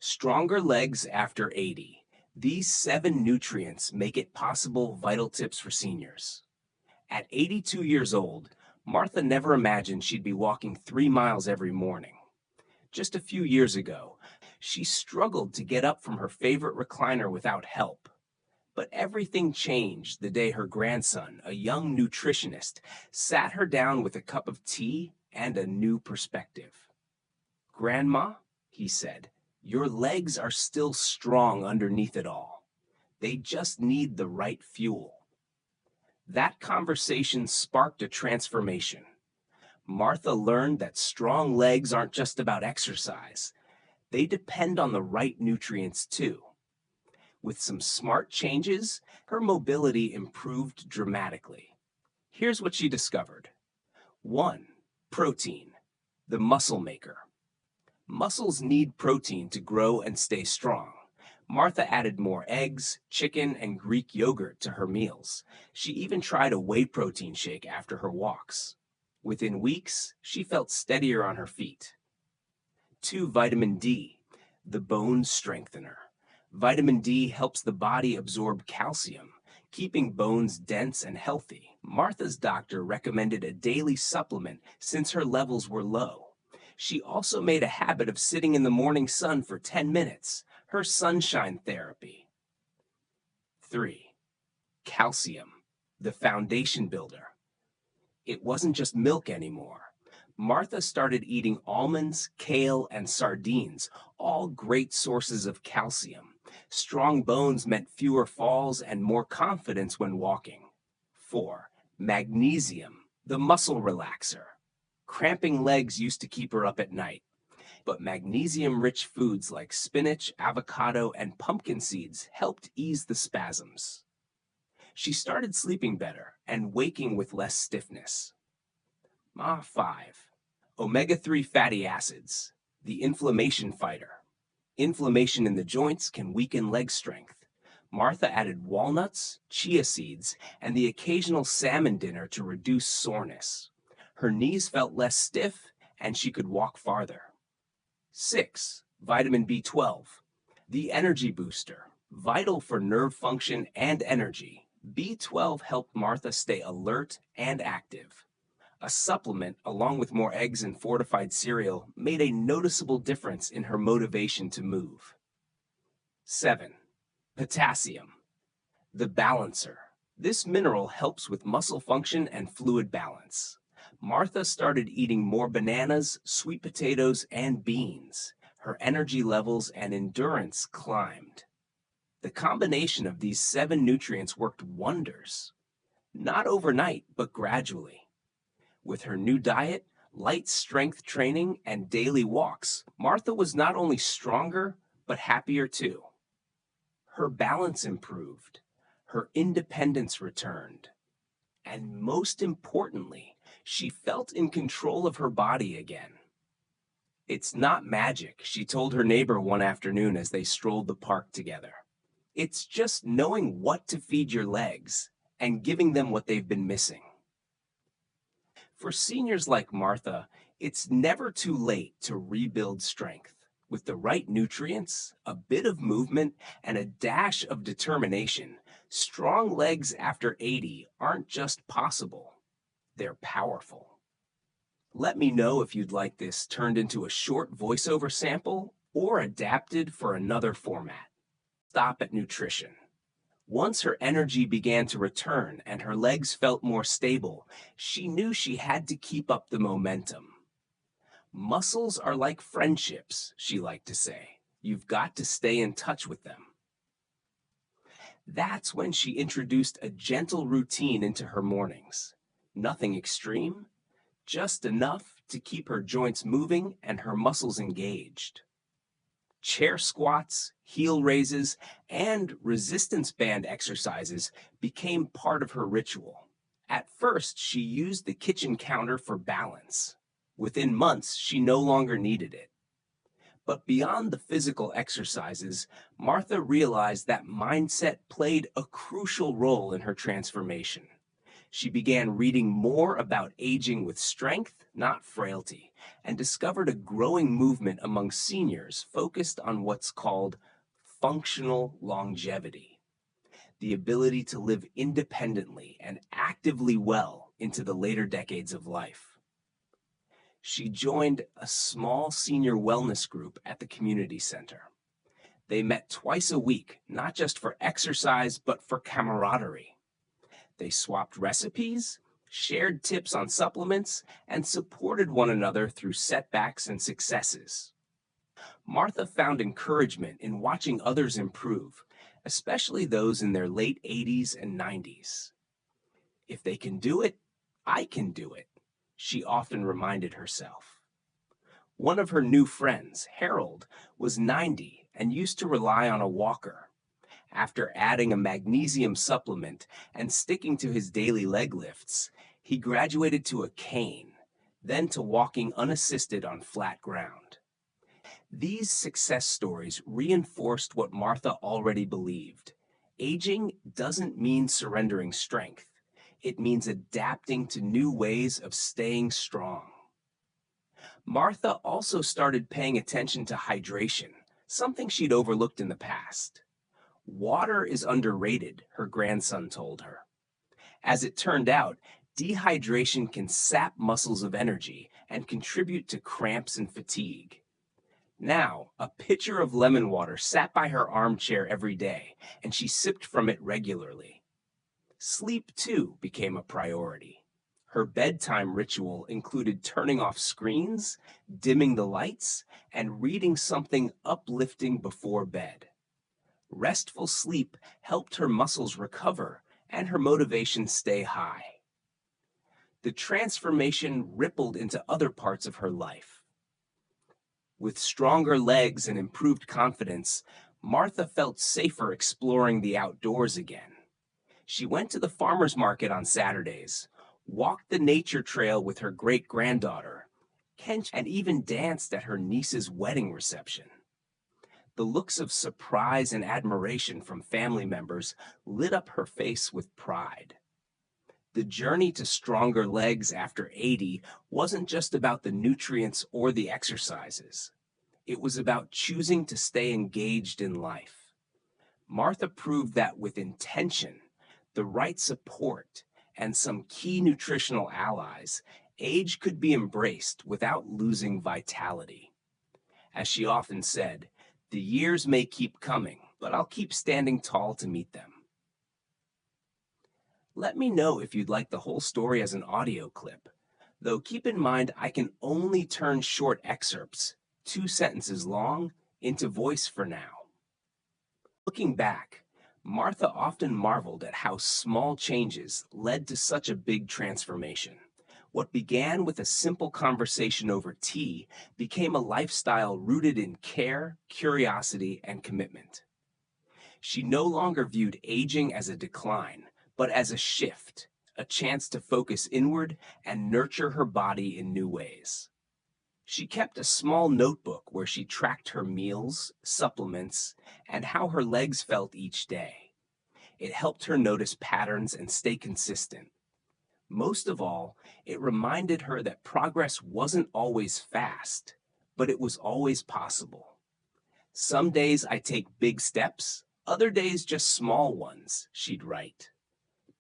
Stronger legs after 80. These 7 nutrients make it possible. Vital tips for seniors. At 82 years old, Martha never imagined she'd be walking 3 miles every morning. Just a few years ago, she struggled to get up from her favorite recliner without help. But everything changed the day her grandson, a young nutritionist, sat her down with a cup of tea and a new perspective. "Grandma," he said, "your legs are still strong underneath it all. They just need the right fuel." That conversation sparked a transformation. Martha learned that strong legs aren't just about exercise. They depend on the right nutrients too. With some smart changes, her mobility improved dramatically. Here's what she discovered. 1. Protein, the muscle maker. Muscles need protein to grow and stay strong. Martha added more eggs, chicken, and Greek yogurt to her meals. She even tried a whey protein shake after her walks. Within weeks, she felt steadier on her feet. 2. Vitamin D, the bone strengthener. Vitamin D helps the body absorb calcium, keeping bones dense and healthy. Martha's doctor recommended a daily supplement since her levels were low. She also made a habit of sitting in the morning sun for 10 minutes, her sunshine therapy. 3. Calcium, the foundation builder. It wasn't just milk anymore. Martha started eating almonds, kale, and sardines, all great sources of calcium. Strong bones meant fewer falls and more confidence when walking. 4. Magnesium, the muscle relaxer. Cramping legs used to keep her up at night, but magnesium-rich foods like spinach, avocado, and pumpkin seeds helped ease the spasms. She started sleeping better and waking with less stiffness. 5. Omega-3 fatty acids, the inflammation fighter. Inflammation in the joints can weaken leg strength. Martha added walnuts, chia seeds, and the occasional salmon dinner to reduce soreness. Her knees felt less stiff, and she could walk farther. 6. Vitamin B12, the energy booster. Vital for nerve function and energy, B12 helped Martha stay alert and active. A supplement, along with more eggs and fortified cereal, made a noticeable difference in her motivation to move. 7. Potassium, the balancer. This mineral helps with muscle function and fluid balance. Martha started eating more bananas, sweet potatoes, and beans. Her energy levels and endurance climbed. The combination of these 7 nutrients worked wonders. Not overnight, but gradually. With her new diet, light strength training, and daily walks, Martha was not only stronger, but happier too. Her balance improved, her independence returned, and most importantly, she felt in control of her body again. "It's not magic," she told her neighbor one afternoon as they strolled the park together. "It's just knowing what to feed your legs and giving them what they've been missing." For seniors like Martha, it's never too late to rebuild strength. With the right nutrients, a bit of movement, and a dash of determination, strong legs after 80 aren't just possible, they're powerful. Let me know if you'd like this turned into a short voiceover sample or adapted for another format. Stop at nutrition. Once her energy began to return and her legs felt more stable, she knew she had to keep up the momentum. "Muscles are like friendships," she liked to say. "You've got to stay in touch with them." That's when she introduced a gentle routine into her mornings. Nothing extreme, just enough to keep her joints moving and her muscles engaged. Chair squats, heel raises, and resistance band exercises became part of her ritual. At first, she used the kitchen counter for balance. Within months, she no longer needed it. But beyond the physical exercises, Martha realized that mindset played a crucial role in her transformation. She began reading more about aging with strength, not frailty, and discovered a growing movement among seniors focused on what's called functional longevity, the ability to live independently and actively well into the later decades of life. She joined a small senior wellness group at the community center. They met twice a week, not just for exercise, but for camaraderie. They swapped recipes, shared tips on supplements, and supported one another through setbacks and successes. Martha found encouragement in watching others improve, especially those in their late 80s and 90s. If they can do it, I can do it, she often reminded herself. One of her new friends, Harold, was 90 and used to rely on a walker. After adding a magnesium supplement and sticking to his daily leg lifts, he graduated to a cane, then to walking unassisted on flat ground. These success stories reinforced what Martha already believed. Aging doesn't mean surrendering strength. It means adapting to new ways of staying strong. Martha also started paying attention to hydration, something she'd overlooked in the past. Water is underrated, her grandson told her. As it turned out, dehydration can sap muscles of energy and contribute to cramps and fatigue. Now, a pitcher of lemon water sat by her armchair every day, and she sipped from it regularly. Sleep, too, became a priority. Her bedtime ritual included turning off screens, dimming the lights, and reading something uplifting before bed. Restful sleep helped her muscles recover and her motivation stay high. The transformation rippled into other parts of her life. With stronger legs and improved confidence, Martha felt safer exploring the outdoors again. She went to the farmer's market on Saturdays, walked the nature trail with her great-granddaughter, and even danced at her niece's wedding reception. The looks of surprise and admiration from family members lit up her face with pride. The journey to stronger legs after 80 wasn't just about the nutrients or the exercises. It was about choosing to stay engaged in life. Martha proved that with intention, the right support, and some key nutritional allies, age could be embraced without losing vitality. As she often said, the years may keep coming, but I'll keep standing tall to meet them. Let me know if you'd like the whole story as an audio clip, though keep in mind I can only turn short excerpts, 2 sentences long, into voice for now. Looking back, Martha often marveled at how small changes led to such a big transformation. What began with a simple conversation over tea became a lifestyle rooted in care, curiosity, and commitment. She no longer viewed aging as a decline, but as a shift, a chance to focus inward and nurture her body in new ways. She kept a small notebook where she tracked her meals, supplements, and how her legs felt each day. It helped her notice patterns and stay consistent. Most of all, it reminded her that progress wasn't always fast, but it was always possible. Some days I take big steps, other days just small ones, she'd write.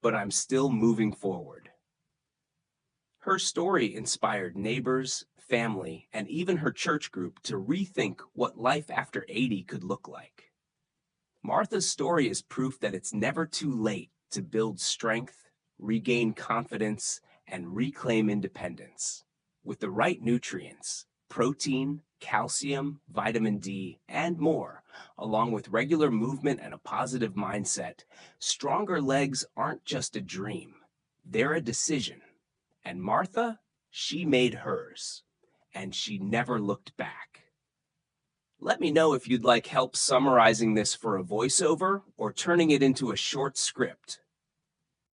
But I'm still moving forward. Her story inspired neighbors, family, and even her church group to rethink what life after 80 could look like. Martha's story is proof that it's never too late to build strength, regain confidence, and reclaim independence. With the right nutrients, protein, calcium, vitamin D, and more, along with regular movement and a positive mindset, stronger legs aren't just a dream, they're a decision. And Martha, she made hers, and she never looked back. Let me know if you'd like help summarizing this for a voiceover or turning it into a short script.